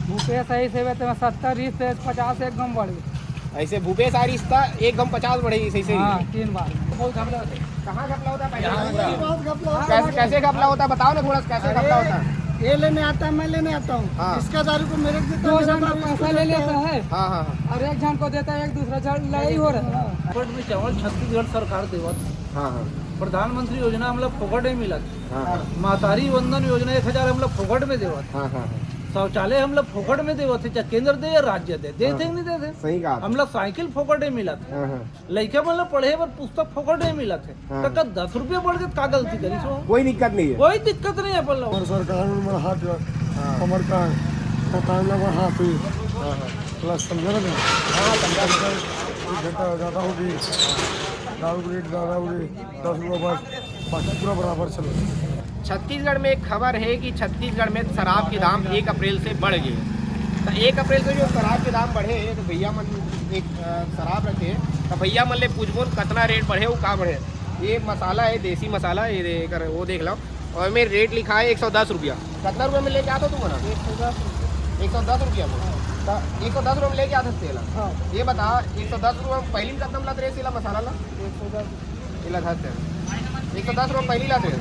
भूपेश आई से 70 से 50 एकदम बढ़ गई। ऐसे भूपेश आ रही था एकदम 50 बढ़ेगी सही से। हाँ 3 बार। बहुत घपला होता है। कहाँ घपला होता है? कैसे घपला होता है बताओ ना थोड़ा, कैसे घपला होता है? ये लेने आता है, मैं लेने आता हूँ। हाँ। इसका दारू को मेरे को देता दो है, जन का पैसा ले लेता है हाँ हाँ और एक जन को देता है, एक दूसरा जन लड़ाई हो रहा है। फुकट में चावल छत्तीसगढ़ सरकार देवत। हाँ हाँ प्रधानमंत्री योजना हम लोग फुकट में मिलत। हाँ मातारी वंदन योजना 1000 हम लोग फुकट में देवत। हाँ हाँ शौचालय हम लोग फुकट में देवत है, चाहे केंद्र दे या राज्य दे, देते नहीं देते। सही कहा। हम लोग साइकिल फोकट में मिलत है। हाँ हाँ लड़का मतलब पढ़े पर पुस्तक फोकट में मिलत है। हाँ। तो का 10 रुपये बढ़ के का गलती करी सो? कोई दिक्कत नहीं है। कोई दिक्कत नहीं है अपन लोग। सरकार में मेरा हाथ हाँ कमर का टाइम लगा हाथ हुई हाँ हाँ प्लस समझा ना हाँ समझा। घंटा ज़्यादा होगी, दारू की रेट ज़्यादा होगी, 10 रुपये बस बाकी पूरा बराबर चलो। छत्तीसगढ़ में एक खबर है कि छत्तीसगढ़ में शराब के दाम 1 अप्रैल से बढ़ गए। तो 1 अप्रैल से जो शराब के दाम बढ़े तो भैया मन एक शराब रखे तो भैया मन ले पूछबोन कितना रेट बढ़े वो कहाँ बढ़े। ये मसाला है, देसी मसाला, ये कर वो देख लो और मेरे रेट लिखा है 110 रुपया। कितना रुपये में लेके आता तुम ना? 110 रुपया में। तो 110 रुपये में लेके आता तेला। ये बता 110 रुपये में पहली कदम लाते रहे सिला मसाला ला 110 रुपये पहली लाते रहे,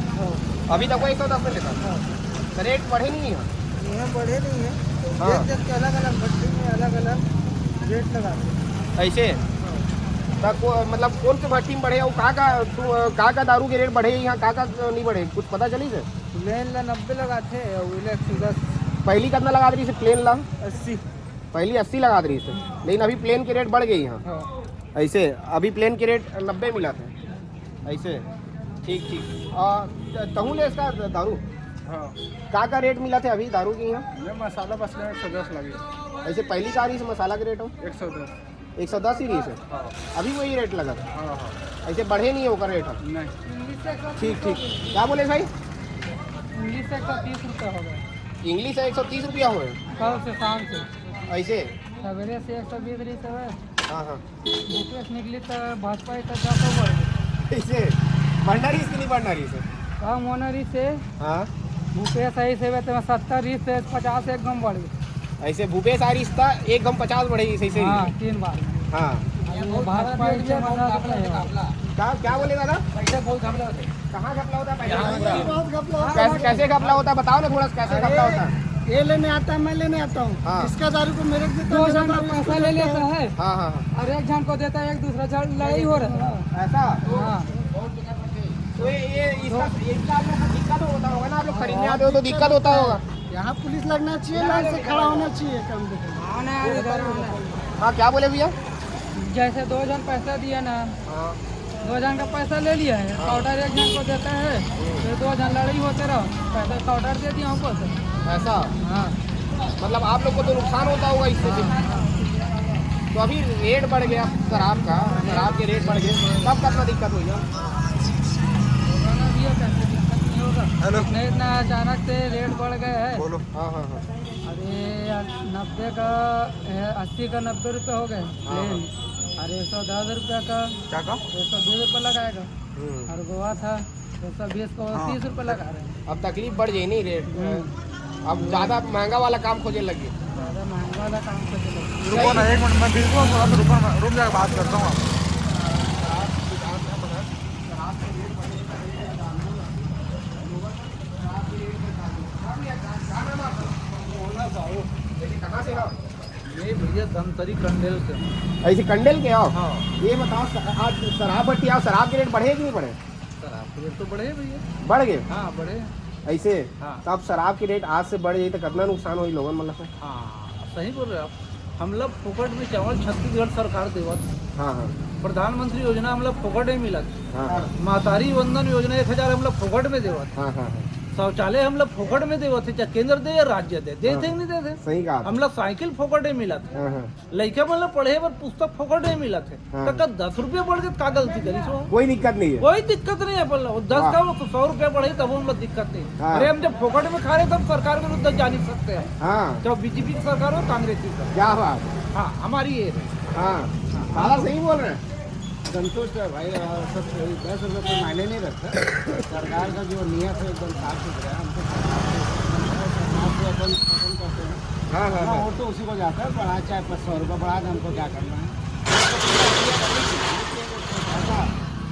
अभी तक वो 110 में लेता। तो रेट बढ़े नहीं है? यहाँ बढ़े नहीं है, हाँ। देख के अलग अलग भट्टी में अलग अलग रेट लगाते। ऐसे मतलब कौन से भट्टी में बढ़े और कहाँ का दारू के रेट बढ़े यहाँ कहाँ नहीं बढ़े कुछ पता चली से? प्लेन ला 90 लगाते और 110 पहली कितना लगा रही से प्लेन ला? 80। पहली 80 लगा रही से, लेकिन अभी प्लेन के रेट बढ़ गए यहाँ। हाँ। ऐसे अभी प्लेन के रेट 90 मिला था ऐसे। ठीक ठीक तहूँ ले इसका दारू हाँ का रेट मिला थे अभी दारू की यहाँ? ये मसाला बस में 110 लगे। ऐसे पहली का रही से मसाला के रेट हो 110। 110 ही रही से, हाँ अभी वही रेट लगा था। हाँ हाँ ऐसे बढ़े नहीं होगा रेट अब? नहीं। ठीक ठीक क्या बोले भाई? इंग्लिश से 130 रुपये हो गए इंग्लिश है 130 रुपया हुए कल से शाम से। ऐसे। सवेरे से 120 रही तो है, हाँ हाँ भूपेश निकली तो भाजपा तो 10 बढ़ गई। ऐसे बढ़ना रही से नहीं बढ़ना रही से? कम होना रही से हाँ भूपेश आई से 70 से 50 एकदम बढ़ गई। ऐसे भूपेश आ रही था एकदम 50 बढ़ेगी सही से। हाँ 3 बार। हाँ भाजपा क्या बोले दादा? पैसा बहुत घपला होता है। कहाँ घपला होता है? बहुत घपला होता है। कैसे घपला होता है बताओ ना थोड़ा, कैसे घपला होता है? ये लेने आता है, मैं लेने आता हूँ। हाँ। इसका दारू को मेरे को देता दो है, जन का मेरा दारू पैसा इसको ले देता लेता है। है हाँ हाँ हाँ और एक जन को देता है, एक दूसरा जन लड़ाई हो रहा है। ऐसा। हाँ तो ये इसका आप लोग को दिक्कत होता होगा ना, आप लोग खरीदने आते हो तो दिक्कत होता होगा। यहाँ पुलिस लगना चाहिए, लाइन से खड़ा होना चाहिए काम देखो। हाँ क्या बोले भैया? जैसे 2 जन पैसा दिया ना, हाँ 2 जन का पैसा ले लिया है, काउंटर एक जन को देता है, फिर 2 जन लड़ाई होते रहो, पैसा काउंटर दे दिया हमको तो। ऐसा हाँ मतलब आप लोग को तो नुकसान होता होगा इससे फिर। तो अभी रेट बढ़ गया शराब का, शराब के रेट बढ़ गए तब कितना दिक्कत हुई है? कोरोना भी है, पैसे दिक्कत नहीं होगा। नहीं इतना अचानक से रेट बढ़ गए है। हाँ हाँ हाँ अरे 90 का 80 का 90 रुपये हो गए प्लेन। अरे 110 रुपये का क्या का? 120 रुपये लगाएगा। और गोवा था 120 को 30 रुपये लगा रहे हैं। अब तकलीफ बढ़ जाए नहीं रेट, अब ज़्यादा महंगा वाला काम खोजने लगे। ज़्यादा महंगा वाला काम से चलो। रुको ना 1 मिनट, मैं बिल्कुल रुक जाकर बात करता हूँ। कहाँ से हो? ये भैया धमतरी कंडेल से। ऐसे कंडेल के आओ। हाँ ये बताओ आज शराब भट्टी आओ, शराब के रेट बढ़े कि नहीं बढ़े? शराब के रेट तो बढ़े भैया। बढ़ गए हाँ बढ़े। ऐसे। हाँ। तो अब शराब की रेट आज से बढ़ जाए तो कितना नुकसान हुई लोगों मतलब? हाँ सही बोल रहे आप। हम लोग फुकट में चावल छत्तीसगढ़ सरकार देवत। हाँ हाँ प्रधानमंत्री योजना हम लोग फुकट में मिलत। हाँ मातारी वंदन योजना 1000 हम लोग फुकट में देवत। हाँ हाँ शौचालय हम लोग फोकट में देवत है, चाहे केंद्र दे या राज्य दे, देते नहीं देते। सही कहा। हम लोग साइकिल फोकट में मिलत है। हाँ हाँ लड़का मतलब पढ़े पर पुस्तक फोकट में मिलत है। हाँ। तो का 10 रुपये बढ़ के का गलती करी सो? कोई दिक्कत नहीं है। कोई दिक्कत नहीं है अपन लोग 10 का वो 100 रुपया बढ़े तब हम लोग दिक्कत नहीं। हाँ। अरे हम जब फोकट में खा रहे तब सरकार के विरुद्ध जा नहीं सकते हैं, हाँ चाहे बीजेपी की सरकार हो कांग्रेस की सरकार। क्या बात। हाँ हमारी ये है। हाँ दादा सही बोल रहे हैं। संतुष्ट है भाई, सब 10 रुपये कोई मायने नहीं रखता। सरकार का जो नियत है एकदम साफ सुथरा है। हमको सरकार से अपन पसंद करते हैं। हाँ हाँ हाँ। और तो उसी को जाता है, बढ़ा चाहे 100 रुपये बढ़ा दे, हमको क्या करना है।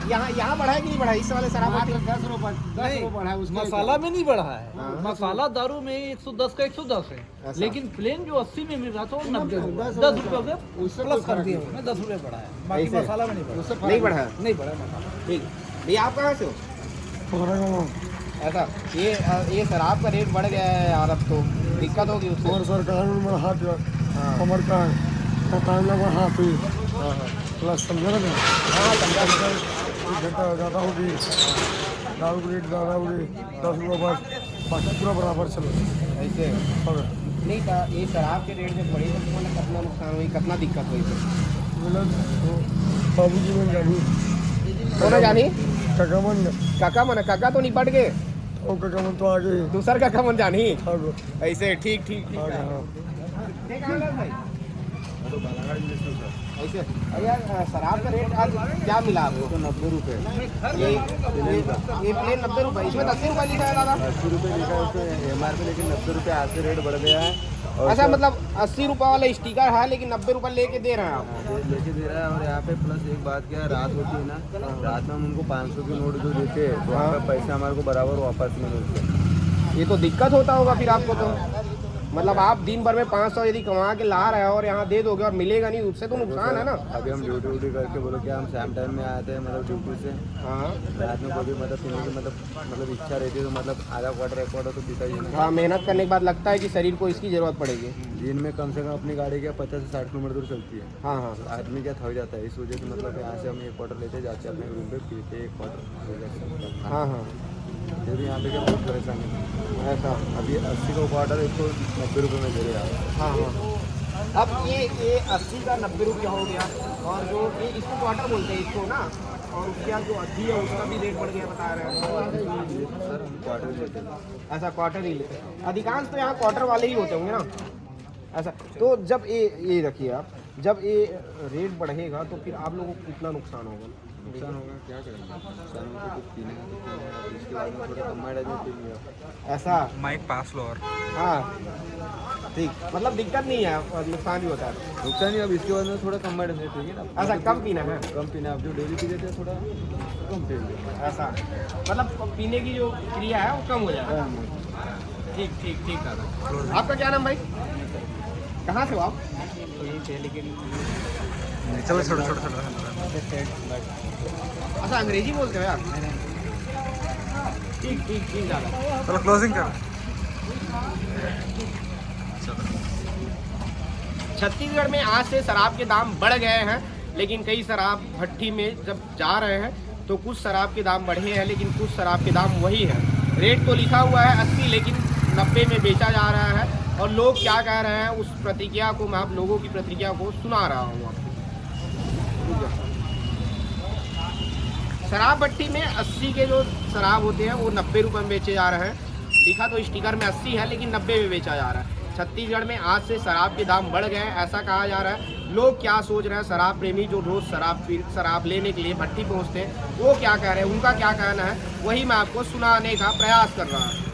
यहाँ बढ़ा है कि नहीं बढ़ा इस वाले शराब मात्र भट्टी? 10 रुपये बढ़ा है उसके। मसाला में नहीं बढ़ा हाँ। है, मसाला दारू में 110 का 110 है, ऐसा। लेकिन प्लेन जो 80 में मिल रहा था वो 90 10 10 रुपये उससे प्लस कोई कर फर्क दिया नहीं। उसमें, 10 रुपये बढ़ा है, बाकी ऐसे। मसाला में नहीं बढ़ा। उससे फर्क नहीं बढ़ा है? नहीं बढ़ा मसाला। ठीक भैया, आप कहाँ से हो? पकड़ा गया ऐसा ये शराब का रेट बढ़ गया है यार, अब तो दिक्कत होगी उससे। और सरकार में मेरा हाथ हाँ। कमर का है टाइम लगा हाथ ही हाँ हाँ प्लस समझा ना हाँ, समझा। घंटा ज़्यादा होगी, दारू की रेट ज़्यादा होगी, 10 रुपये बस, बाकी पूरा बराबर चलो। ऐसे पकड़ नहीं था, ये शराब के रेट जब बढ़े तो मतलब कितना नुकसान हुई, कितना दिक्कत हुई फिर? मिला तो बाबू जी में जानी कौन जानी? ककामन काका तो निपट गए, तो ककामन तो आगे ही दूसर काका मन जानी। था ऐसे ठीक ठीक ठीक। आगे हाँ ऐसे अरे यार, शराब का रेट आज क्या मिला आपको? 90 रुपये। ये प्लेन 90 रुपये, इसमें 80 रुपये लिखा है दादा। 80 रुपये लिखा है उसमें MRP, लेकिन 90 रुपये आज से रेट बढ़ गया है। और अच्छा, मतलब 80 रुपये वाला स्टिकर है लेकिन 90 रुपये लेके दे रहे हैं आप। लेके दे रहा है। और यहाँ पे प्लस एक बात क्या है, रात होती है ना, रात में हम उनको 500 की नोट जो देते हैं तो वहाँ पे पैसे हमारे को बराबर वापस में मिलते हैं। ये तो दिक्कत होता होगा फिर आपको तो, मतलब आप दिन भर में 500 यदि कमा के ला रहे हो और यहाँ दे दोगे और मिलेगा नहीं, उससे तो नुकसान है ना। अभी हम ड्यूटी करके बोलो क्या, हम शाम टाइम में आए थे मतलब ड्यूटी से, हाँ रात में कोई भी मतलब पीने की मतलब इच्छा रहती है तो मतलब आधा क्वार्टर 1 क्वार्टर तो पीता ही नहीं। हाँ, मेहनत करने के बाद लगता है कि शरीर को इसकी ज़रूरत पड़ेगी। दिन में कम से कम अपनी गाड़ी क्या 50 से 60 किलोमीटर दूर चलती है। हाँ हाँ आदमी क्या थक जाता है, इस वजह से मतलब यहाँ से हम 1 क्वार्टर लेते जाते अपने रूम पे पीते 1 क्वार्टर। हाँ हाँ ये भी यहाँ पे क्या बहुत परेशानी है। ऐसा। अभी 80 का क्वार्टर 190 रुपये में दे रहे हैं। हाँ हाँ। अब ये 80 का 90 रुपया हो गया, और जो ये इसको क्वार्टर बोलते हैं इसको ना, और उसके बाद जो अधि है उसका भी रेट बढ़ गया बता रहे हैं। सर हम क्वार्टर लेते हैं। ऐसा क्वार्टर ही लेते हैं अधिकांश, तो यहाँ क्वार्टर वाले ही होते होंगे ना। ऐसा तो जब ये रखिए आप, जब ये रेट बढ़ेगा तो फिर आप लोगों को कितना नुकसान होगा? नुकसान होगा, क्या करेंगे नुकसान होगा, कुछ पीने का इसके बाद में थोड़ा कम माइलेज देंगे आप। ऐसा माइक पास लो और हाँ ठीक, मतलब दिक्कत नहीं है और नुकसान भी होता है। नुकसान ही, अब इसके बाद में थोड़ा कम माइलेज देंगे ना। ऐसा कम पीना है? कम पीना, आप जो डेली पी देते हैं थोड़ा कम पीएंगे। ऐसा मतलब पीने की जो क्रिया है वो कम हो जाएगा। ठीक ठीक ठीक दादा। आपका क्या नाम भाई? कहाँ से हो आप? चलो छोड़ो छोड़ो छोड़ो। अच्छा, अंग्रेजी बोलते हो यार? ठीक ठीक ठीक दादा। चलो क्लोजिंग कर। छत्तीसगढ़ में आज से शराब के दाम बढ़ गए हैं, लेकिन कई शराब भट्टी में जब जा रहे हैं तो कुछ शराब के दाम बढ़े हैं, लेकिन कुछ शराब के दाम वही है। रेट तो लिखा हुआ है 80, लेकिन 90 में बेचा जा रहा है। और लोग क्या कह रहे हैं उस प्रतिक्रिया को मैं आप लोगों की प्रतिक्रिया को सुना रहा हूँ आपको। शराब भट्टी में 80 के जो शराब होते हैं वो 90 रुपये में बेचे जा रहे हैं। लिखा तो स्टिकर में 80 है, लेकिन 90 में बेचा जा रहा है। छत्तीसगढ़ में आज से शराब के दाम बढ़ गए हैं, ऐसा कहा जा रहा है। लोग क्या सोच रहे हैं, शराब प्रेमी जो रोज़ शराब लेने के लिए भट्टी पहुंचते हैं, वो क्या कह रहे हैं, उनका क्या कहना है, वही मैं आपको सुनाने का प्रयास कर रहा हूँ।